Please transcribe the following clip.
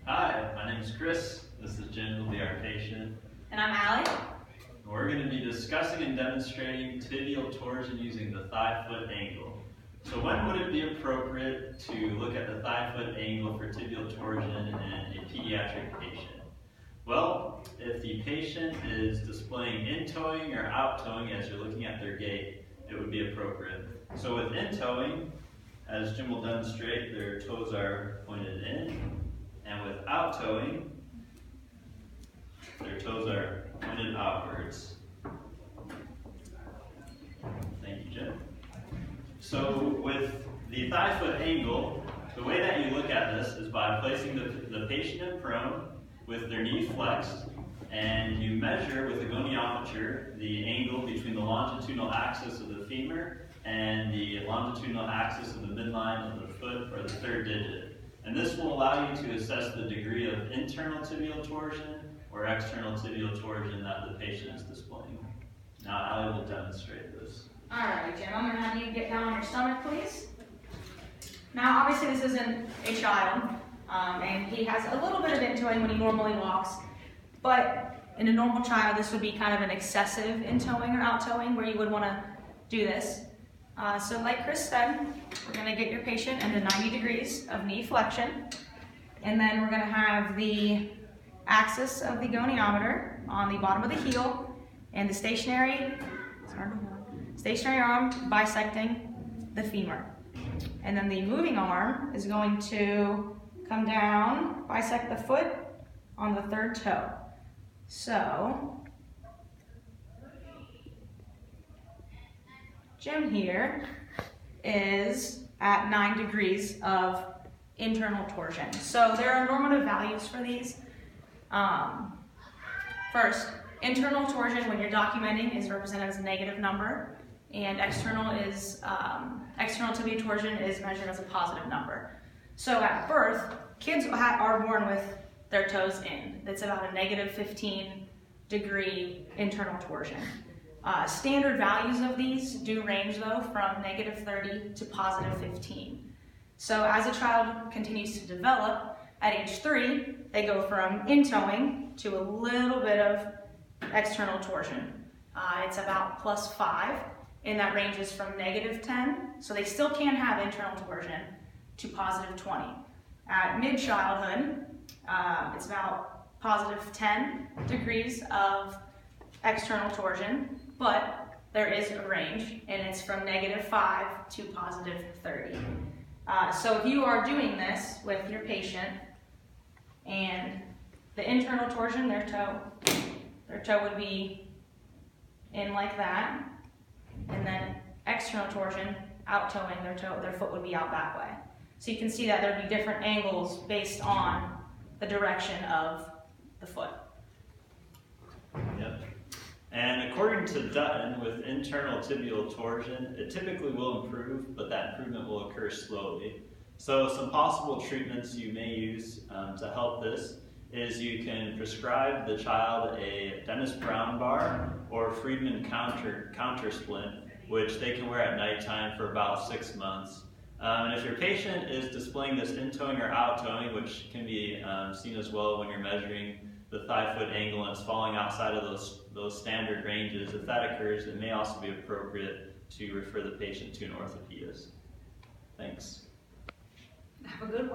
Hi, my name is Chris. This is Jen, who'll be our patient. And I'm Allie. We're going to be discussing and demonstrating tibial torsion using the thigh-foot angle. So when would it be appropriate to look at the thigh-foot angle for tibial torsion in a pediatric patient? Well, if the patient is displaying in-toeing or out-toeing as you're looking at their gait, it would be appropriate. So with in-toeing, as Jim will demonstrate, their toes are pointed in, and with out-toeing, their toes are pointed outwards. Thank you, Jim. So with the thigh-foot angle, the way that you look at this is by placing the patient in prone with their knee flexed, and you measure with a goniometer the angle between the longitudinal axis of the femur and the longitudinal axis of the midline of the foot, or the third digit. And this will allow you to assess the degree of internal tibial torsion or external tibial torsion that the patient is displaying. Now, Allie will demonstrate this. All right, Jim, I'm going to have you get down on your stomach, please. Now, obviously, this isn't a child, and he has a little bit of in-toeing when he normally walks, but in a normal child, this would be kind of an excessive in-toeing or out-toeing where you would want to do this. So like Chris said, we're going to get your patient into 90 degrees of knee flexion, and then we're going to have the axis of the goniometer on the bottom of the heel, and the stationary arm bisecting the femur. And then the moving arm is going to come down, bisect the foot on the third toe. So, Jim here is at 9 degrees of internal torsion. So there are normative values for these. First, internal torsion when you're documenting is represented as a negative number, and external tibial torsion is measured as a positive number. So at birth, kids are born with their toes in. It's about a negative 15 degree internal torsion. Standard values of these do range though from negative 30 to positive 15. So as a child continues to develop, at age 3, they go from in-toeing to a little bit of external torsion. It's about +5, and that ranges from negative 10, so they still can have internal torsion, to positive 20. At mid-childhood, it's about positive 10 degrees of external torsion, but there is a range, and it's from negative 5 to positive 30. So if you are doing this with your patient, and the internal torsion, their toe would be in like that, and then external torsion, out-toeing, their foot would be out that way. So you can see that there would be different angles based on the direction of the foot. Yep. And according to Dutton, with internal tibial torsion, it typically will improve, but that improvement will occur slowly. So some possible treatments you may use to help this is you can prescribe the child a Dennis Brown bar or Friedman counter splint, which they can wear at nighttime for about 6 months. And if your patient is displaying this in-toeing or out-toeing, which can be seen as well when you're measuring the thigh-foot angle and it's falling outside of those standard ranges, if that occurs, it may also be appropriate to refer the patient to an orthopedist. Thanks. Have a good one.